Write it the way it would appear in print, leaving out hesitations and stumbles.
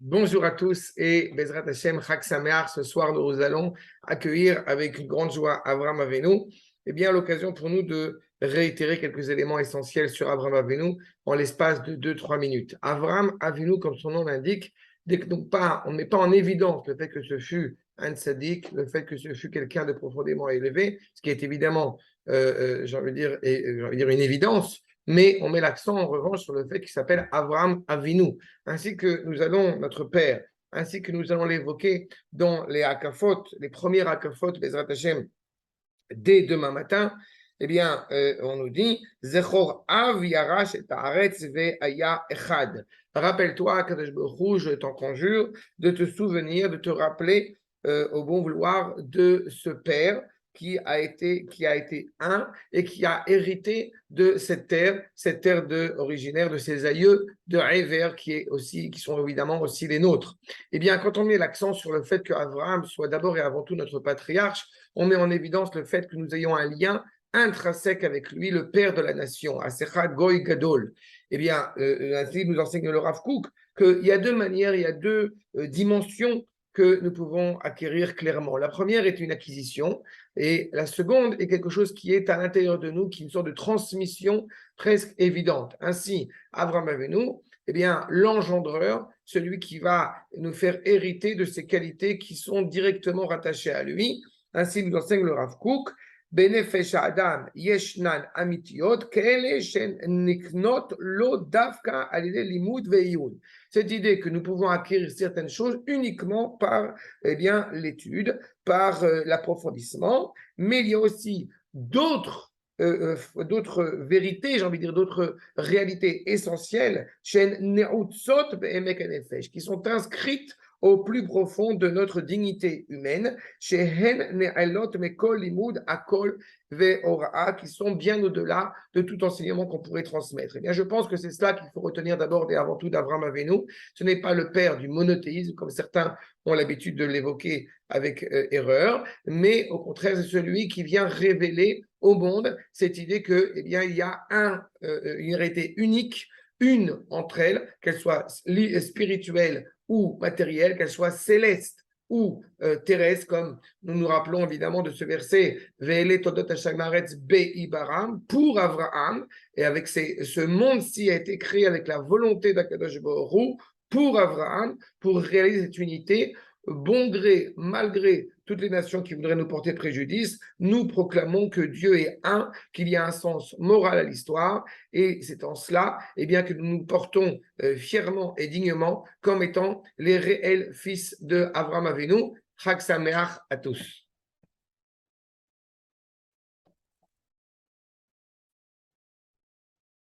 Bonjour à tous et Bezrat Hashem, Chag Sameach. Ce soir, nous allons accueillir avec une grande joie Avraham Avinu. Eh bien, l'occasion pour nous de réitérer quelques éléments essentiels sur Avraham Avinu en l'espace de 2-3 minutes. Avraham Avinu, comme son nom l'indique, on ne met pas en évidence le fait que ce fut un tzaddik, le fait que ce fut quelqu'un de profondément élevé, ce qui est évidemment, j'ai envie de dire une évidence, mais on met l'accent en revanche sur le fait qu'il s'appelle Avraham Avinu, ainsi que nous allons, notre Père, ainsi que nous allons l'évoquer dans les Hakafot, les premiers Hakafot, les Hashem, dès demain matin. Eh bien, on nous dit Zechor Av Yarash et Haaretz Ve'aya Echad. Rappelle-toi, Kadosh Baruch Hu, je t'en conjure, de te souvenir, de te rappeler au bon vouloir de ce Père qui a été un et qui a hérité de cette terre originaire de ses aïeux de Héver, qui sont évidemment aussi les nôtres. Eh bien, quand on met l'accent sur le fait qu'Abraham soit d'abord et avant tout notre patriarche, on met en évidence le fait que nous ayons un lien intrinsèque avec lui, le père de la nation, Asecha Goy Gadol. Eh bien, ainsi nous enseigne le Rav Kook qu'il y a deux manières, il y a deux dimensions que nous pouvons acquérir clairement. La première est une acquisition et la seconde est quelque chose qui est à l'intérieur de nous, qui est une sorte de transmission presque évidente. Ainsi, Avraham Avinu, eh bien, l'engendreur, celui qui va nous faire hériter de ces qualités qui sont directement rattachées à lui. Ainsi nous enseigne le Rav Kook, Benefesh Adam Yeshnan Amitiot, Kele Shen Niknot Lo Davka Alide Limud Veiyun. Cette idée que nous pouvons acquérir certaines choses uniquement par l'étude, par l'approfondissement, mais il y a aussi d'autres vérités, j'ai envie de dire d'autres réalités essentielles, qui sont inscrites au plus profond de notre dignité humaine, qui sont bien au-delà de tout enseignement qu'on pourrait transmettre. Eh bien, je pense que c'est cela qu'il faut retenir d'abord et avant tout d'Avraham Avinu. Ce n'est pas le père du monothéisme, comme certains ont l'habitude de l'évoquer avec erreur, mais au contraire, c'est celui qui vient révéler au monde cette idée que, il y a une réalité unique, une entre elles, qu'elle soit spirituelle ou matérielle, qu'elle soit céleste ou terrestre, comme nous nous rappelons évidemment de ce verset Ve'ele Todot Hashamaretz Be'ibaram, pour Avraham, et avec ce monde-ci a été créé avec la volonté d'Akadosh Baruch Hu, pour Avraham, pour réaliser cette unité. Bon gré, malgré toutes les nations qui voudraient nous porter préjudice, nous proclamons que Dieu est un, qu'il y a un sens moral à l'histoire, et c'est en cela que nous nous portons fièrement et dignement comme étant les réels fils de Avraham Avinu. Chag Sameach à tous.